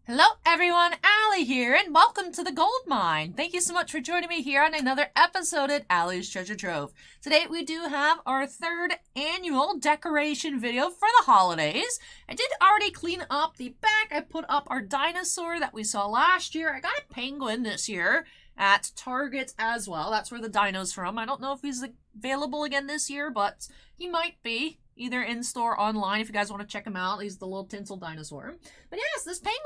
Hello everyone, Allie here, and welcome to the Gold Mine. Thank you so much for joining me here on another episode at Allie's Treasure Trove. Today we do have our third annual decoration video for the holidays. I did already clean up the back. I put up our dinosaur that we saw last year. I got a penguin this year at Target as well. That's where the dino's from. I don't know if he's available again this year, but he might be. Either in-store or online if you guys want to check him out. He's the little tinsel dinosaur. But yes, this penguin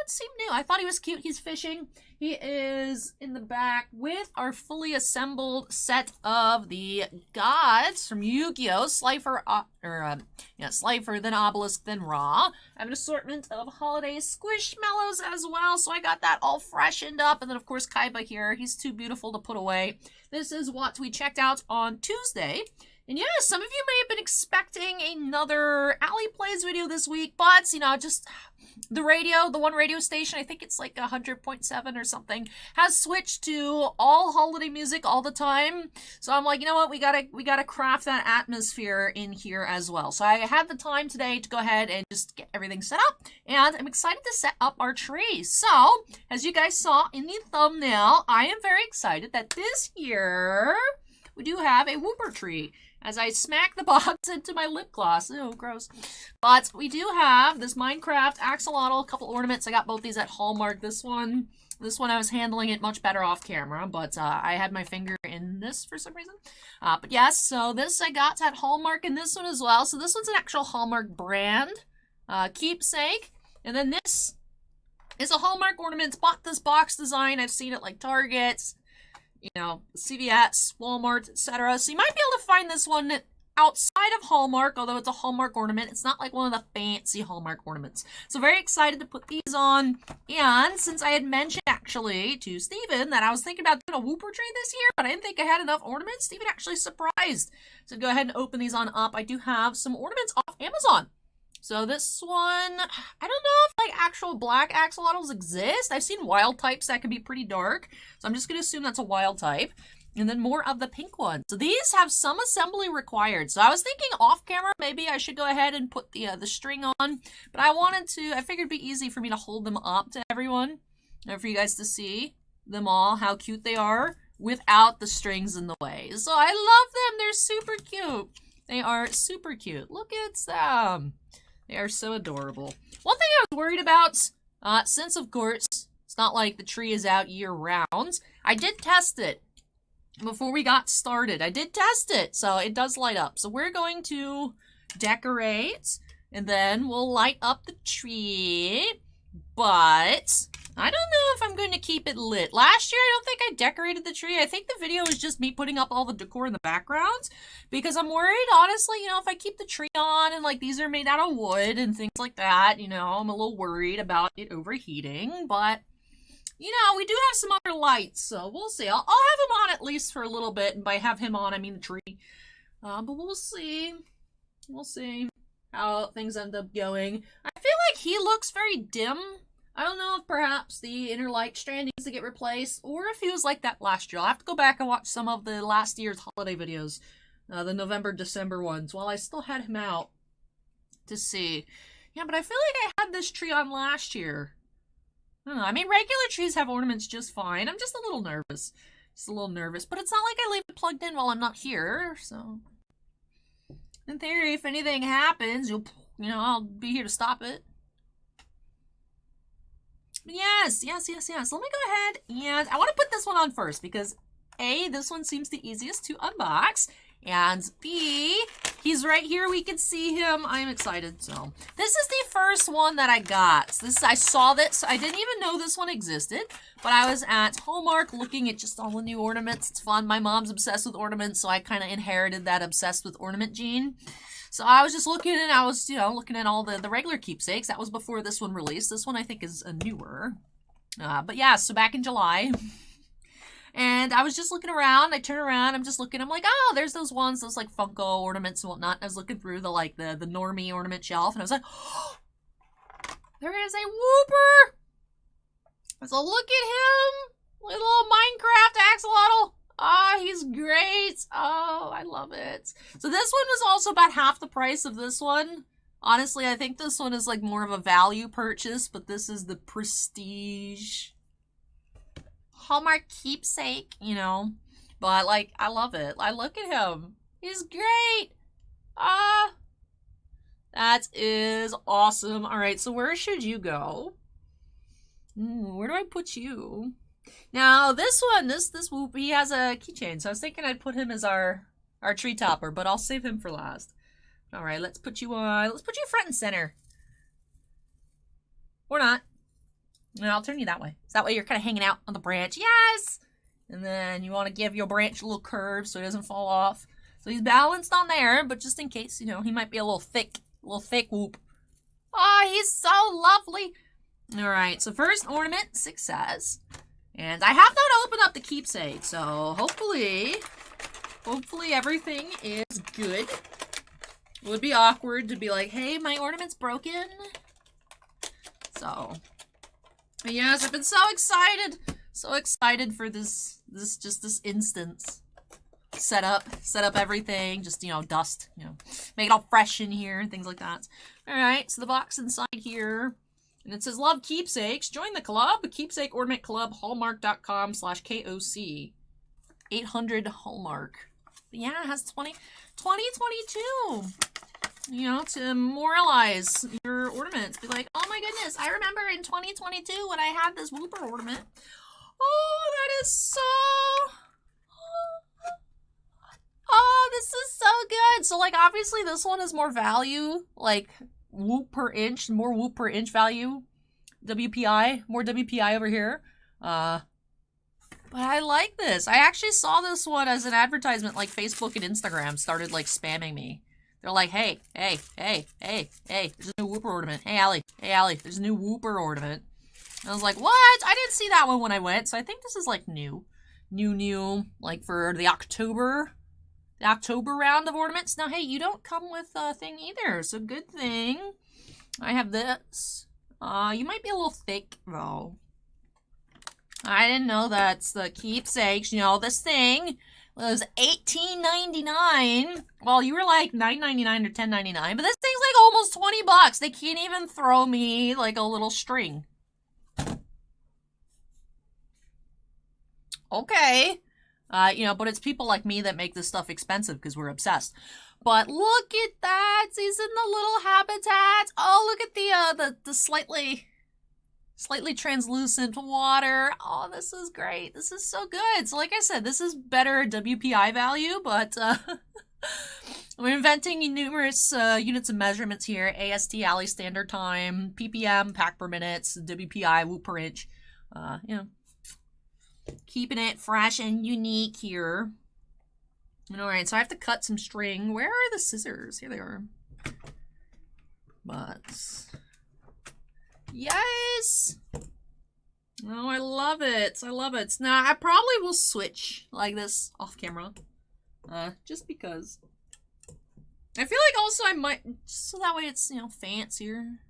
seemed new. I thought he was cute. He's fishing. He is in the back with our fully assembled set of the gods from Yu-Gi-Oh! Slifer, then Obelisk, then Ra. I have an assortment of holiday squishmallows as well, so I got that all freshened up. And then, of course, Kaiba here. He's too beautiful to put away. This is what we checked out on Tuesday. And yes, some of you may have been expecting another Allie Plays video this week, but, just the one radio station, I think it's like 100.7 or something, has switched to all holiday music all the time. So I'm like, you know what, we gotta craft that atmosphere in here as well. So I had the time today to go ahead and just get everything set up, and I'm excited to set up our tree. So, as you guys saw in the thumbnail, I am very excited that this year we do have a whooper tree. As I smack the box into my lip gloss. Ew, gross. But we do have this Minecraft axolotl, a couple ornaments. I got both these at Hallmark. This one I was handling it much better off camera, but I had my finger in this for some reason. But yes, so this I got at Hallmark, and this one as well. So this one's an actual Hallmark brand keepsake. And then this is a Hallmark ornament. Bought this box design. I've seen it like Target, CVS, Walmart, etc. So you might be able to find this one outside of Hallmark, although it's a Hallmark ornament. It's not like one of the fancy Hallmark ornaments. So very excited to put these on. And since I had mentioned actually to Steven that I was thinking about doing a whooper tree this year, but I didn't think I had enough ornaments, Steven actually surprised. So go ahead and open these on up. I do have some ornaments off Amazon. So this one, I don't know if actual black axolotls exist. I've seen wild types that can be pretty dark. So I'm just going to assume that's a wild type. And then more of the pink ones. So these have some assembly required. So I was thinking off camera, maybe I should go ahead and put the string on. But I figured it'd be easy for me to hold them up to everyone. And for you guys to see them all, how cute they are without the strings in the way. So I love them. They're super cute. They are super cute. Look at them. They are so adorable. One thing I was worried about, since of course, it's not like the tree is out year round, I did test it before we got started. I did test it, so it does light up. So we're going to decorate, and then we'll light up the tree, but I don't know if I'm going to keep it lit. Last year, I don't think I decorated the tree. I think the video was just me putting up all the decor in the background because I'm worried, honestly, if I keep the tree on and these are made out of wood and things like that, I'm a little worried about it overheating, but we do have some other lights, so we'll see. I'll have him on at least for a little bit, and by have him on, I mean the tree. But we'll see. We'll see how things end up going. I feel like he looks very dim. I don't know if perhaps the inner light strand needs to get replaced, or if he was like that last year. I'll have to go back and watch some of the last year's holiday videos, the November, December ones, while I still had him out to see. Yeah, but I feel like I had this tree on last year. I don't know. I mean, regular trees have ornaments just fine. I'm just a little nervous. But it's not like I leave it plugged in while I'm not here, so in theory, if anything happens, I'll be here to stop it. Yes. Let me go ahead and I want to put this one on first because A, this one seems the easiest to unbox, and B, he's right here. We can see him. I'm excited. So this is the first one that I got. I saw this. I didn't even know this one existed, but I was at Hallmark looking at just all the new ornaments. It's fun. My mom's obsessed with ornaments, so I kind of inherited that obsessed with ornament gene. So I was just looking, and I was, looking at all the regular keepsakes. That was before this one released. This one I think is a newer. But yeah, so back in July. And I was just looking around. I turn around. I'm just looking. I'm like, oh, there's those ones, those Funko ornaments and whatnot. And I was looking through the normie ornament shelf, and I was like, oh, there is a whooper. So look at him, little Minecraft axolotl. Ah, he's great. Oh, I love it. So this one was also about half the price of this one Honestly, I think this one is like more of a value purchase, but this is the prestige Hallmark keepsake, you know. But like, I love it. I look at him. He's great. Ah, that is awesome. All right, so where should you go? Where do I put you? Now this one, this Whoop, he has a keychain, so I was thinking I'd put him as our tree topper, but I'll save him for last. All right, let's put you on. Let's put you front and center, or not. And I'll turn you that way. So that way you're kind of hanging out on the branch. Yes. And then you want to give your branch a little curve so it doesn't fall off. So he's balanced on there, but just in case, you know, he might be a little thick Whoop. Oh, he's so lovely. All right, so first ornament, success. And I have not opened up the keepsake, so hopefully everything is good. It would be awkward to be like, hey, my ornament's broken. So, yes, I've been so excited. So excited for this instance. Set up everything, just, you know, dust, you know, make it all fresh in here and things like that. All right, so the box inside here, and it says love keepsakes. Join the club, Keepsake Ornament Club, hallmark.com/KOC. 800 Hallmark. But yeah, it has 2022. You know, to memorialize your ornaments. Be like, oh my goodness, I remember in 2022 when I had this Whooper ornament. Oh, that is so... Oh, this is so good. So, like, obviously this one is more value, like, Whoop per inch, more Whoop per inch value. WPI, more WPI over here. But I like this. I actually saw this one as an advertisement, like Facebook and Instagram started, like, spamming me. They're like, hey, there's a new Whooper ornament. Hey, Allie, there's a new Whooper ornament. And I was like, what? I didn't see that one when I went, so I think this is, like, new, like, for the October round of ornaments. Now, hey, you don't come with a thing either, so good thing. I have this. You might be a little thick, though. I didn't know that's the keepsakes. You know, this thing was $18.99. Well, you were like $9.99 or $10.99, but this thing's like almost $20. They can't even throw me like a little string. Okay. You know, but it's people like me that make this stuff expensive because we're obsessed. But look at that. He's in the little habitat. Oh, look at the slightly translucent water. Oh, this is great. This is so good. So like I said, this is better WPI value, but we're inventing numerous units of measurements here. AST, Alley Standard Time, PPM, pack per minutes, WPI, Whoop per inch. You know, keeping it fresh and unique here. Alright, so I have to cut some string. Where are the scissors? Here they are. But... yes! Oh, I love it. I love it. Now, I probably will switch like this off camera. Just because. I feel like also I might... so that way it's, you know, fancier.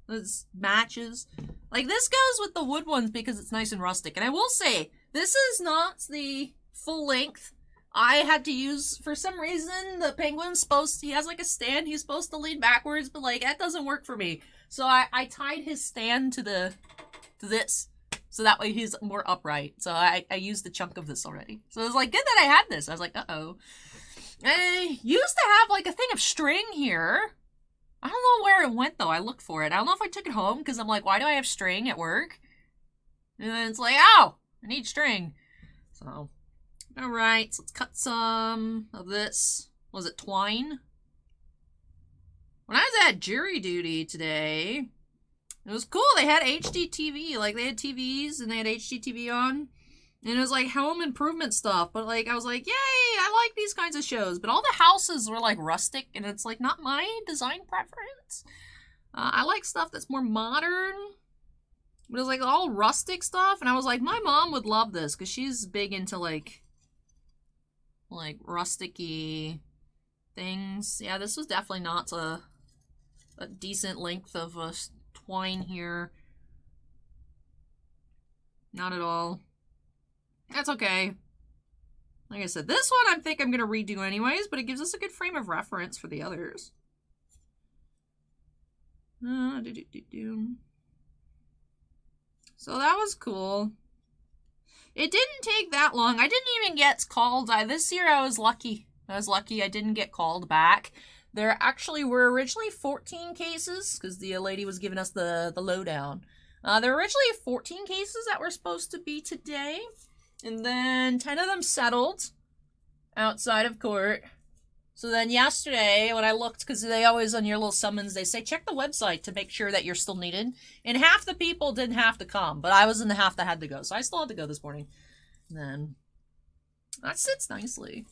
This matches. Like, this goes with the wood ones because it's nice and rustic. And I will say, this is not the full length. I had to use, for some reason, the penguin's he has like a stand, he's supposed to lean backwards, but like, that doesn't work for me. So I tied his stand to this, so that way he's more upright. So I used a chunk of this already. So it was like, good that I had this. I was like, uh-oh. I used to have like a thing of string here. I don't know where it went though. I looked for it. I don't know if I took it home because I'm like, why do I have string at work? And then it's like, ow, I need string. So... alright, so let's cut some of this. Was it twine? When I was at jury duty today, it was cool. They had HD TV. Like, they had TVs and they had HD TV on. And it was like home improvement stuff. But like, I was like, yay, I like these kinds of shows. But all the houses were like rustic and it's like not my design preference. I like stuff that's more modern. But it was like all rustic stuff. And I was like, my mom would love this because she's big into like rustic-y things. Yeah, this was definitely not a decent length of twine here. Not at all. That's okay. Like I said, this one I think I'm going to redo anyways, but it gives us a good frame of reference for the others. So that was cool. It didn't take that long. I didn't even get called. This year I was lucky. I didn't get called back. There actually were originally 14 cases because the lady was giving us the lowdown. There were originally 14 cases that were supposed to be today. And then 10 of them settled outside of court. So then yesterday, when I looked, because they always on your little summons, they say check the website to make sure that you're still needed. And half the people didn't have to come, but I was in the half that had to go. So I still had to go this morning. And then that sits nicely.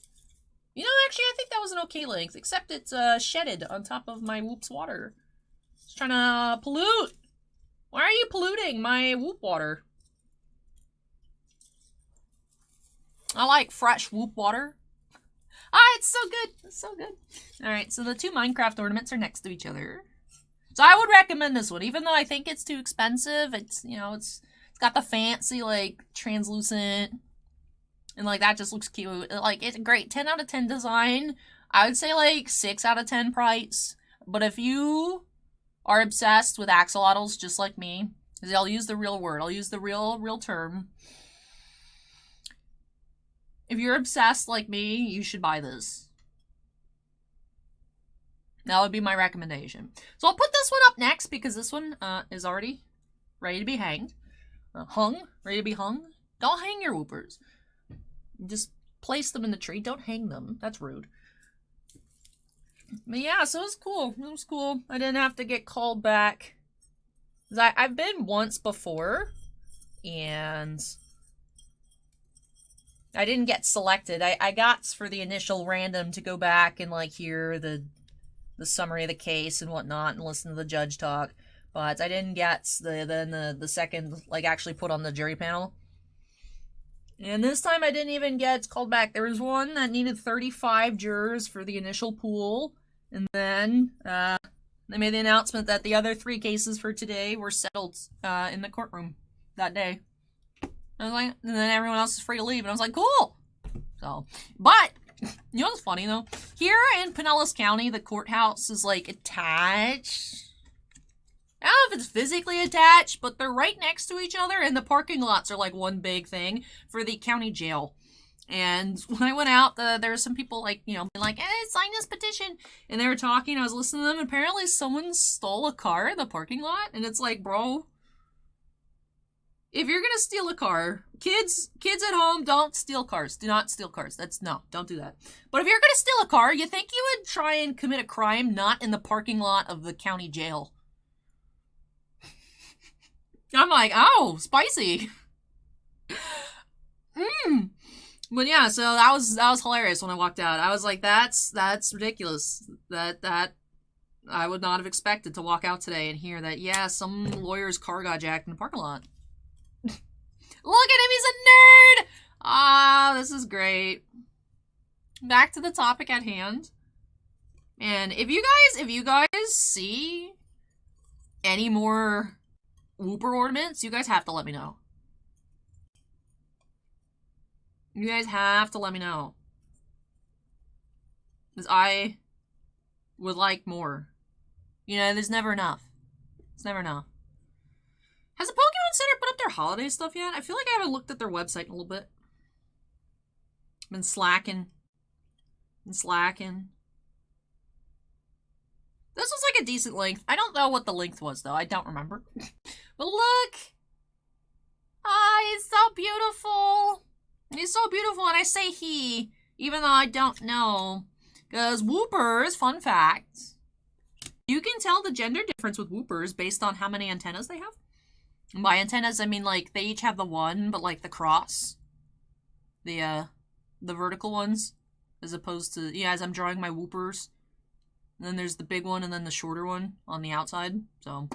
You know, actually, I think that was an okay length, except it's shedded on top of my Whoop's water. It's trying to pollute. Why are you polluting my Whoop water? I like fresh Whoop water. Ah, it's so good. It's so good. Alright, so the two Minecraft ornaments are next to each other. So I would recommend this one, even though I think it's too expensive. It's, you know, it's got the fancy, like, translucent, and, like, that just looks cute. Like, it's a great 10 out of 10 design. I would say, like, 6 out of 10 price. But if you are obsessed with axolotls just like me, because I'll use the real word, I'll use the real term. If you're obsessed like me, you should buy this. That would be my recommendation. So I'll put this one up next because this one is already ready to be hanged. Ready to be hung. Don't hang your whoopers. Just place them in the tree. Don't hang them. That's rude. But yeah, so it was cool. It was cool. I didn't have to get called back. I've been once before, and I didn't get selected. I got for the initial random to go back and, like, hear the summary of the case and whatnot and listen to the judge talk. But I didn't get the second, like, actually put on the jury panel. And this time I didn't even get called back. There was one that needed 35 jurors for the initial pool. And then they made the announcement that the other 3 cases for today were settled in the courtroom that day. I was like, and then everyone else is free to leave, and I was like, cool. So, but you know what's funny though? Here in Pinellas County, the courthouse is like attached. I don't know if it's physically attached, but they're right next to each other, and the parking lots are like one big thing for the county jail. And when I went out, there were some people like, you know, like, sign this petition. And they were talking, I was listening to them, and apparently someone stole a car in the parking lot, and it's like, bro, if you're gonna steal a car, kids at home, don't steal cars. Do not steal cars. Don't do that. But if you're gonna steal a car, you think you would try and commit a crime not in the parking lot of the county jail. I'm like, oh, spicy. But yeah, so that was hilarious when I walked out. I was like, that's ridiculous. That I would not have expected to walk out today and hear that, yeah, some lawyer's car got jacked in the parking lot. Look at him, he's a nerd! Ah, this is great. Back to the topic at hand. And if you guys see any more Whooper ornaments, you guys have to let me know. You guys have to let me know. Because I would like more. You know, there's never enough. It's never enough. Has the Pokemon Center put up their holiday stuff yet? I feel like I haven't looked at their website in a little bit. Been slacking. This was like a decent length. I don't know what the length was, though. I don't remember. But look! Ah, he's so beautiful! He's so beautiful, and I say he, even though I don't know. Because Whoopers, fun fact, you can tell the gender difference with Whoopers based on how many antennas they have. And by antennas, I mean, like, they each have the one, but, like, the cross. The vertical ones. As opposed to, yeah, as I'm drawing my Whoopers. And then there's the big one and then the shorter one on the outside. So,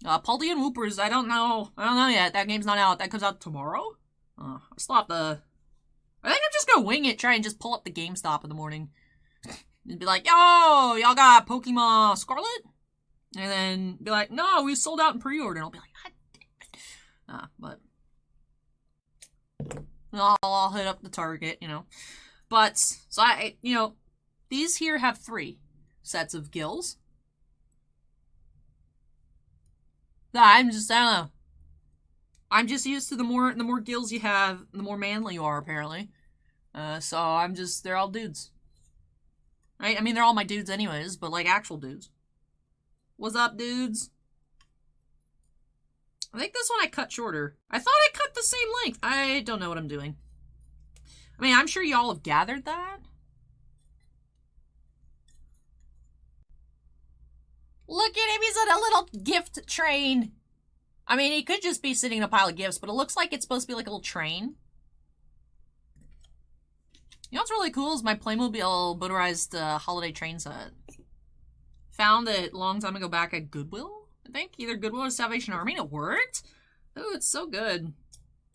Paldean Whoopers, I don't know yet. That game's not out. That comes out tomorrow? I still have to... I think I'm just gonna wing it, try and just pull up the GameStop in the morning. And be like, yo, y'all got Pokemon Scarlet? And then be like, no, we sold out in pre-order. And I'll be like, God damn it. But I'll hit up the Target, you know. But, so you know, these here have 3 sets of gills. I don't know. I'm just used to the more gills you have, the more manly you are, apparently. So they're all dudes. Right? I mean, they're all my dudes anyways, but like actual dudes. What's up, dudes? I think this one I cut shorter. I thought I cut the same length. I don't know what I'm doing. I mean, I'm sure y'all have gathered that. Look at him, he's on a little gift train. I mean, he could just be sitting in a pile of gifts, but it looks like it's supposed to be like a little train. You know what's really cool is my Playmobil motorized holiday train set. Found it a long time ago back at Goodwill, I think. Either Goodwill or Salvation Army, and it worked. Oh, it's so good.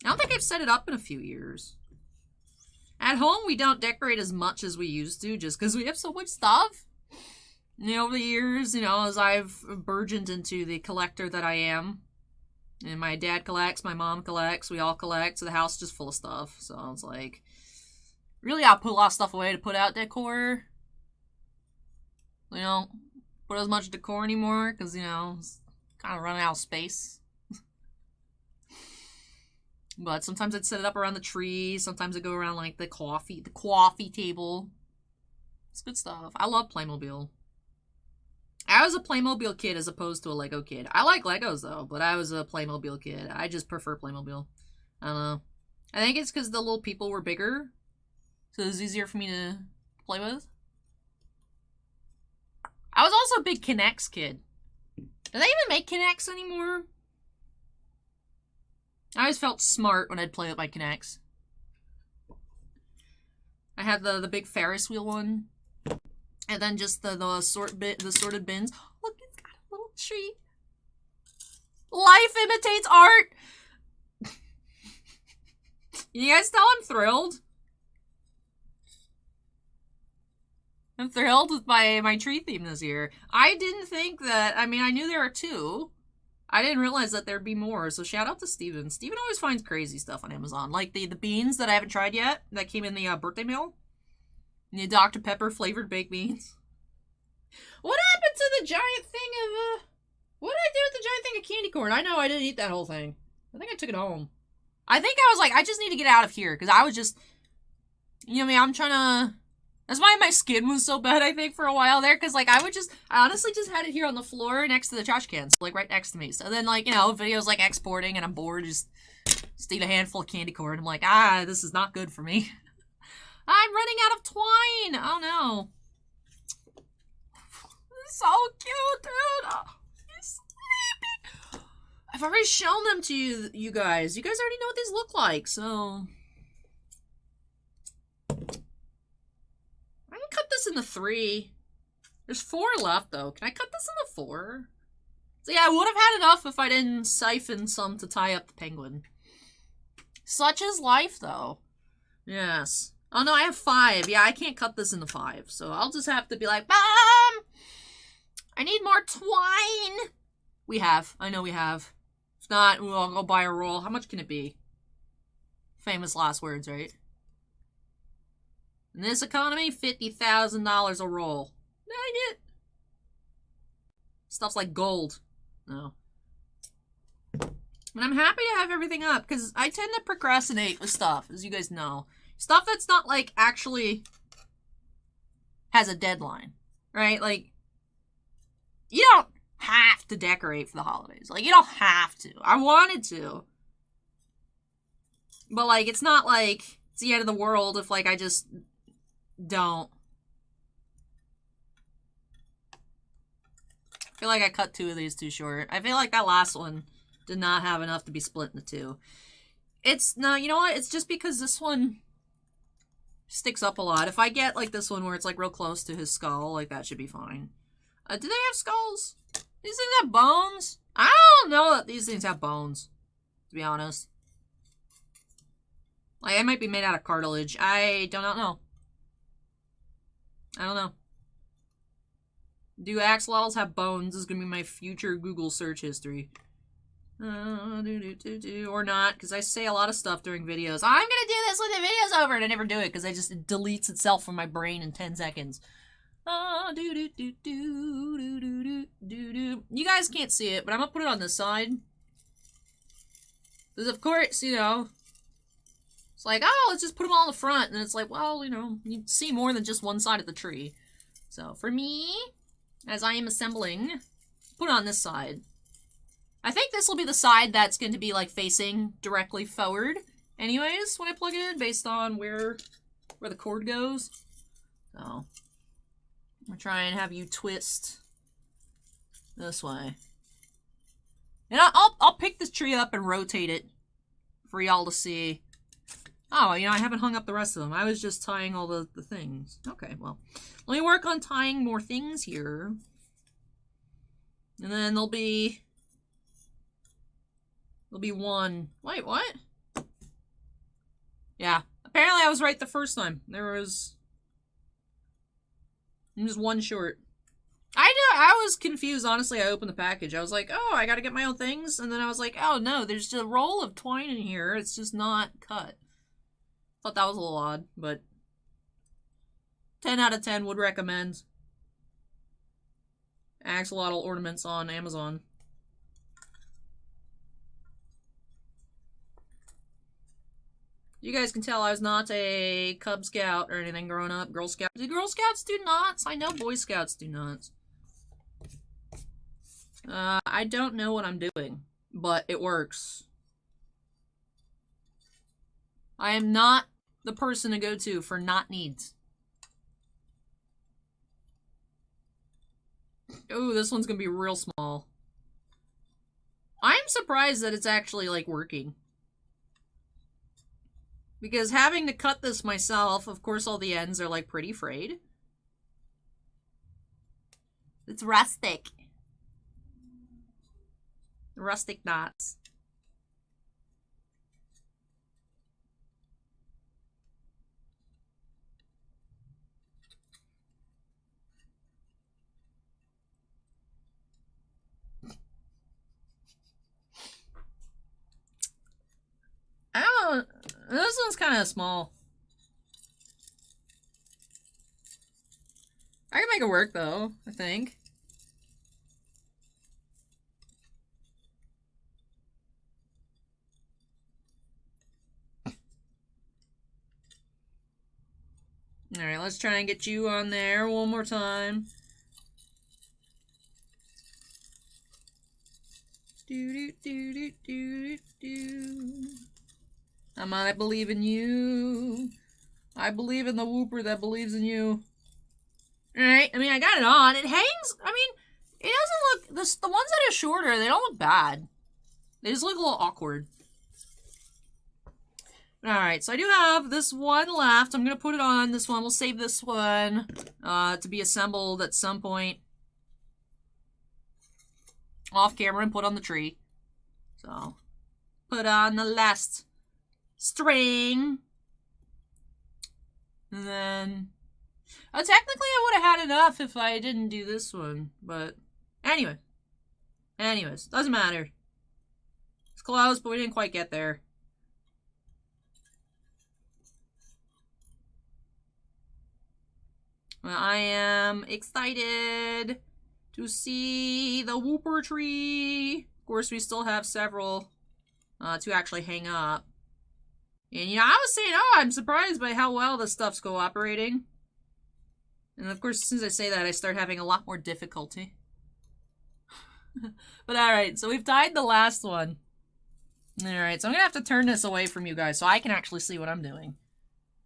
I don't think I've set it up in a few years. At home, we don't decorate as much as we used to, just because we have so much stuff. You know, over the years, you know, as I've burgeoned into the collector that I am. And my dad collects, my mom collects, we all collect, so the house is just full of stuff. So it's like, really, I'll put a lot of stuff away to put out decor. You know, put as much decor anymore, because, you know, it's kind of running out of space. But sometimes I'd set it up around the tree, sometimes I'd go around, like, the coffee table. It's good stuff. I love Playmobil. I was a Playmobil kid as opposed to a Lego kid. I like Legos, though, but I was a Playmobil kid. I just prefer Playmobil. I don't know. I think it's because the little people were bigger, so it was easier for me to play with. I was also a big Kinects kid. Do they even make Kinects anymore? I always felt smart when I'd play with my Kinects. I had the big Ferris wheel one. And then just the sorted bins. Look, it's got a little tree. Life imitates art. You guys tell I'm thrilled. I'm thrilled with my tree theme this year. I didn't think that, I mean, I knew there were two. I didn't realize that there'd be more, so shout out to Steven. Steven always finds crazy stuff on Amazon. Like the beans that I haven't tried yet, that came in the birthday mail. The Dr. Pepper flavored baked beans. What happened to the giant thing of, what did I do with the giant thing of candy corn? I know I didn't eat that whole thing. I think I took it home. I think I was like, I just need to get out of here, because I was just, you know what I mean, I'm trying to, that's why my skin was so bad, I think, for a while there, because, like, I honestly just had it here on the floor next to the trash cans, like, right next to me. So then, like, you know, videos, like, exporting, and I'm bored, just eat a handful of candy corn. I'm like, this is not good for me. I'm running out of twine! Oh, no. So cute, dude! Oh, he's sleeping! I've already shown them to you guys. You guys already know what these look like, so... I can cut this into 3. There's 4 left, though. Can I cut this into 4? So yeah, I would have had enough if I didn't siphon some to tie up the penguin. Such is life, though. Yes. Oh, no, I have 5. Yeah, I can't cut this into 5. So I'll just have to be like, Mom! I need more twine! We have. I know we have. If not, I'll go buy a roll. How much can it be? Famous last words, right? In this economy, $50,000 a roll. Dang it! Stuff's like gold. No. But I'm happy to have everything up, because I tend to procrastinate with stuff, as you guys know. Stuff that's not, like, actually has a deadline, right? Like, you don't have to decorate for the holidays. Like, you don't have to. I wanted to. But, like, it's not like it's the end of the world if, like, I just don't. I feel like I cut 2 of these too short. I feel like that last one did not have enough to be split into 2. No, you know what? It's just because this one sticks up a lot. If I get, like, this one where it's, like, real close to his skull, like, that should be fine. Do they have skulls? These things have bones? I don't know that these things have bones, to be honest. Like, they might be made out of cartilage. I do not know. I don't know. Do axolotls have bones? This is going to be my future Google search history. Or not, because I say a lot of stuff during videos. I'm going to do this when the video's over, and I never do it, because it just deletes itself from my brain in 10 seconds. Do do do do do do do do. You guys can't see it, but I'm gonna put it on this side. Because of course, you know, it's like, oh, let's just put them all in the front, and it's like, well, you know, you see more than just one side of the tree. So for me, as I am assembling, put it on this side. I think this will be the side that's going to be like facing directly forward. Anyways, when I plug it in, based on where the cord goes. So I'll try and have you twist this way. And I'll pick this tree up and rotate it for y'all to see. Oh, you know, I haven't hung up the rest of them. I was just tying all the things. Okay, well, let me work on tying more things here. And then there'll be one. Wait, what? Yeah, apparently I was right the first time. I'm just one short. I was confused, honestly. I opened the package. I was like, oh, I gotta get my own things. And then I was like, oh, no, there's a roll of twine in here. It's just not cut. Thought that was a little odd, but 10 out of 10 would recommend. Axolotl ornaments on Amazon. You guys can tell I was not a Cub Scout or anything growing up. Girl Scout. Do Girl Scouts do knots? I know Boy Scouts do knots. I don't know what I'm doing, but it works. I am not the person to go to for knot needs. Oh, this one's gonna be real small. I'm surprised that it's actually, like, working. Because having to cut this myself, of course all the ends are, like, pretty frayed. It's rustic. Rustic knots. This one's kind of small. I can make it work, though, I think. Alright, let's try and get you on there one more time. I believe in you. I believe in the whooper that believes in you. Alright, I mean, I got it on. It hangs, I mean, it doesn't look, the ones that are shorter, they don't look bad. They just look a little awkward. Alright, so I do have this one left. I'm going to put it on this one. We'll save this one to be assembled at some point off camera and put on the tree. So, put on the last string. And then, technically I would have had enough if I didn't do this one. But, anyways, doesn't matter. It's close, but we didn't quite get there. Well, I am excited to see the whooper tree. Of course, we still have several to actually hang up. And, you know, I was saying, oh, I'm surprised by how well this stuff's cooperating. And, of course, as soon as I say that, I start having a lot more difficulty. But, alright, so we've tied the last one. Alright, so I'm going to have to turn this away from you guys so I can actually see what I'm doing.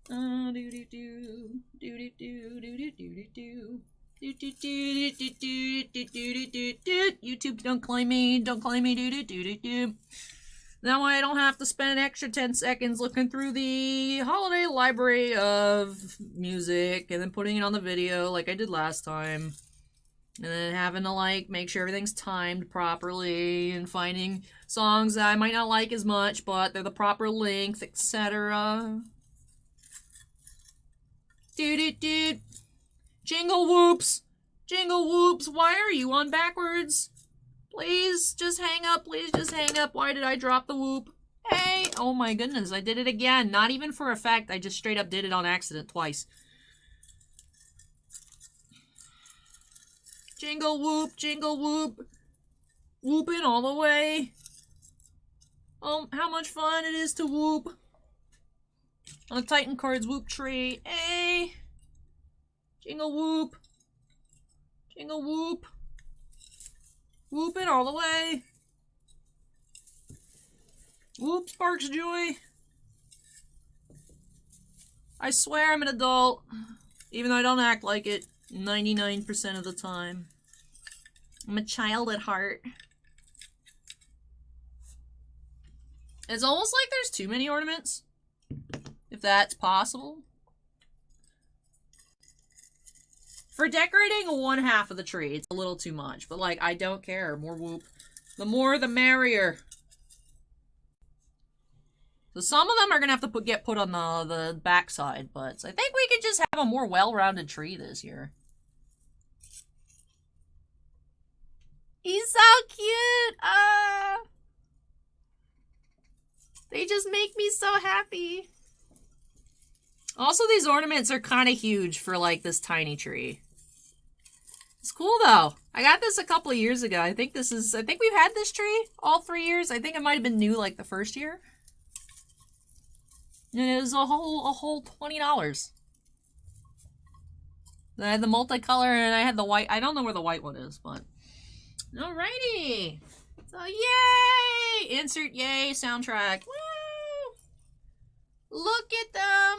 YouTube, don't claim me, don't claim me. That way I don't have to spend an extra 10 seconds looking through the holiday library of music and then putting it on the video like I did last time. And then having to, like, make sure everything's timed properly and finding songs that I might not like as much, but they're the proper length, etc. Jingle whoops! Jingle whoops! Why are you on backwards? Please, just hang up. Please, just hang up. Why did I drop the whoop? Hey! Oh my goodness, I did it again. Not even for effect. I just straight up did it on accident twice. Jingle whoop, jingle whoop. Whooping all the way. Oh, how much fun it is to whoop. On the Titan Cards Whoop tree. Hey! Jingle whoop. Jingle whoop. Whooping all the way. Whoop sparks joy. I swear I'm an adult, even though I don't act like it 99% of the time. I'm a child at heart. It's almost like there's too many ornaments, if that's possible. For decorating one half of the tree, it's a little too much, but like, I don't care. More whoop. The more the merrier. So some of them are gonna have to get put on the backside, but I think we could just have a more well-rounded tree this year. He's so cute! They just make me so happy. Also, these ornaments are kind of huge for like this tiny tree. It's cool though. I got this a couple of years ago. I think we've had this tree all 3 years. I think it might have been new like the first year. And it was a whole $20. Then I had the multicolor and I had the white. I don't know where the white one is, but alrighty. So yay! Insert yay soundtrack. Woo! Look at them.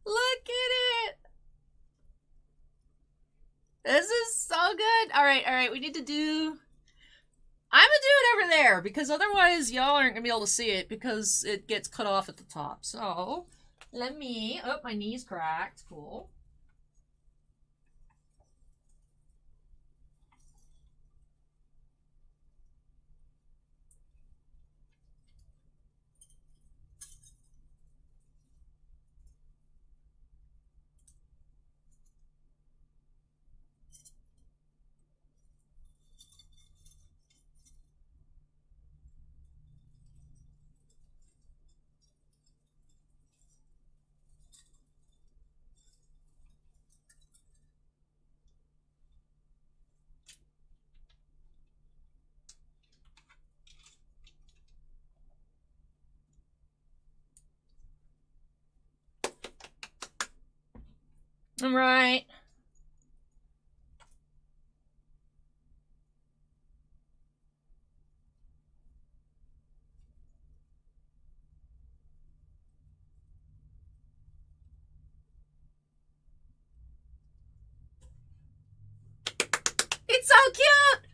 Look at it. This is so good. All right. We need to do... I'm gonna do it over there because otherwise y'all aren't gonna be able to see it because it gets cut off at the top. So let me... Oh, my knee's cracked. Cool. All right. It's so cute!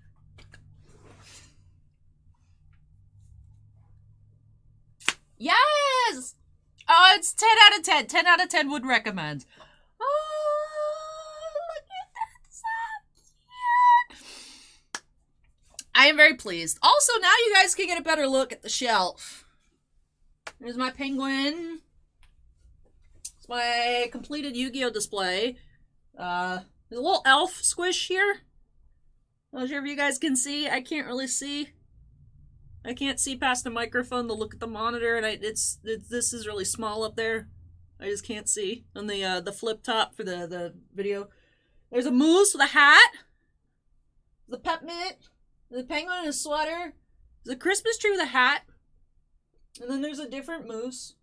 Yes! Oh, it's 10 out of 10. 10 out of 10 would recommend. Oh, look at that. So cute. I am very pleased. Also, now you guys can get a better look at the shelf. There's my penguin. It's my completed Yu-Gi-Oh! Display. There's a little elf squish here. Not sure if you guys can see. I can't really see. I can't see past the microphone to look at the monitor, and this is really small up there. I just can't see on the flip top for the video. There's a moose with a hat. The peppermint. The penguin in a sweater. There's a Christmas tree with a hat. And then there's a different moose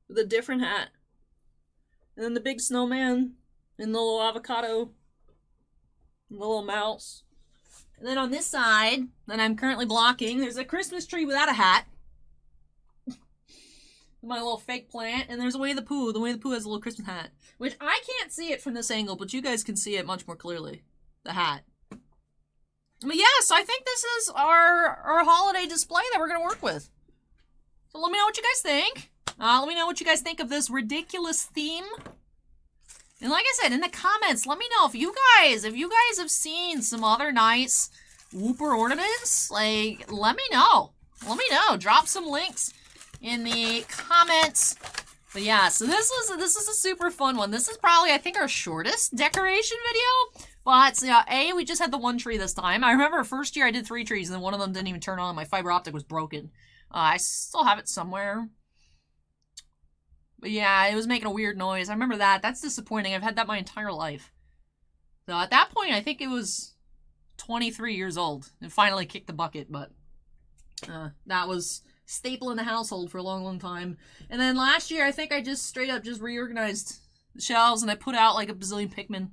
with a different hat. And then the big snowman and the little avocado. And the little mouse. And then on this side, that I'm currently blocking, there's a Christmas tree without a hat. My little fake plant. And there's Winnie the Pooh. The Winnie the Pooh has a little Christmas hat. Which I can't see it from this angle, but you guys can see it much more clearly. The hat. But yeah, so I think this is our holiday display that we're going to work with. So let me know what you guys think. Let me know what you guys think of this ridiculous theme. And like I said, in the comments, let me know if you guys have seen some other nice Whooper ornaments. Like, let me know. Let me know. Drop some links in the comments. But yeah, so this is a super fun one. This is probably, I think, our shortest decoration video. But yeah, we just had the one tree this time. I remember first year I did 3 trees and then one of them didn't even turn on. My fiber optic was broken. I still have it somewhere. But yeah, it was making a weird noise. I remember that. That's disappointing. I've had that my entire life. So at that point, I think it was 23 years old. And finally kicked the bucket, but that was staple in the household for a long, long time. And then last year, I think I just straight up just reorganized the shelves and I put out like a bazillion Pikmin.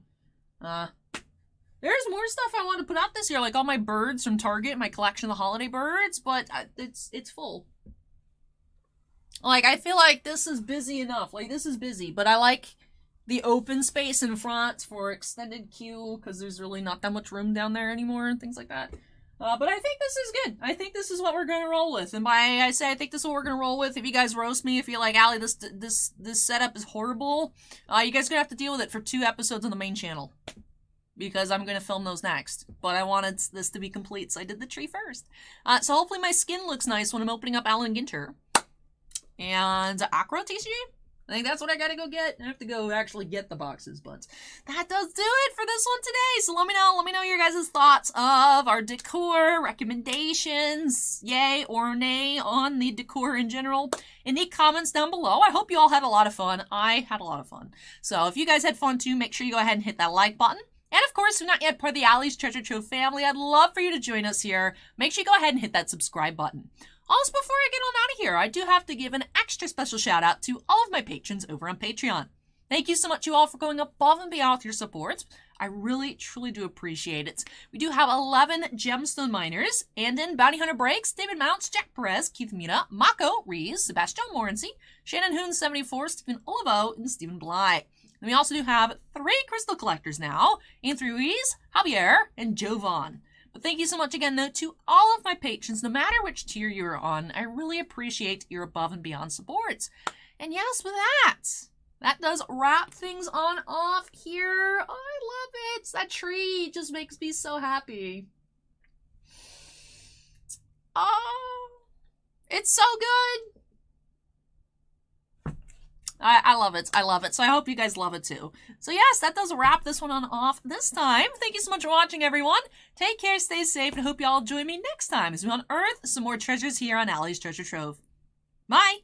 There's more stuff I want to put out this year, like all my birds from Target, my collection of the holiday birds, but it's full. Like, I feel like this is busy enough. Like, this is busy, but I like the open space in front for extended queue, because there's really not that much room down there anymore and things like that. But I think this is good. I think this is what we're going to roll with. And by I say I think this is what we're going to roll with, if you guys roast me, if you're like, Allie, this setup is horrible, you guys are going to have to deal with it for 2 episodes on the main channel. Because I'm going to film those next. But I wanted this to be complete, so I did the tree first. So hopefully my skin looks nice when I'm opening up Alan Ginter. And Acro TCG? I think that's what I gotta go get. I have to go actually get the boxes, but that does do it for this one today. So let me know your guys' thoughts of our decor, recommendations, yay or nay on the decor in general, in the comments down below. I hope you all had a lot of fun. I had a lot of fun. So if you guys had fun too, make sure you go ahead and hit that like button. And of course, if you're not yet part of the Allie's Treasure Trove family, I'd love for you to join us here. Make sure you go ahead and hit that subscribe button. Also, before I get on out of here, I do have to give an extra special shout out to all of my patrons over on Patreon. Thank you so much, you all, for going above and beyond with your support. I really, truly do appreciate it. We do have 11 gemstone miners, and in Bounty Hunter Breaks, David Mounts, Jack Perez, Keith Mina, Mako, Rees, Sebastian Morency, Shannon Hoon 74, Stephen Olivo, and Stephen Bly. And we also do have 3 crystal collectors now, Anthony Ruiz, Javier, and Joe Vaughn. But thank you so much again, though, to all of my patrons, no matter which tier you're on. I really appreciate your above and beyond support. And yes, with that does wrap things on off here. Oh, I love it. That tree just makes me so happy. Oh, it's so good. I love it. I love it. So I hope you guys love it too. So yes, that does wrap this one on off this time. Thank you so much for watching, everyone. Take care, stay safe, and I hope you all join me next time as we unearth some more treasures here on Allie's Treasure Trove. Bye!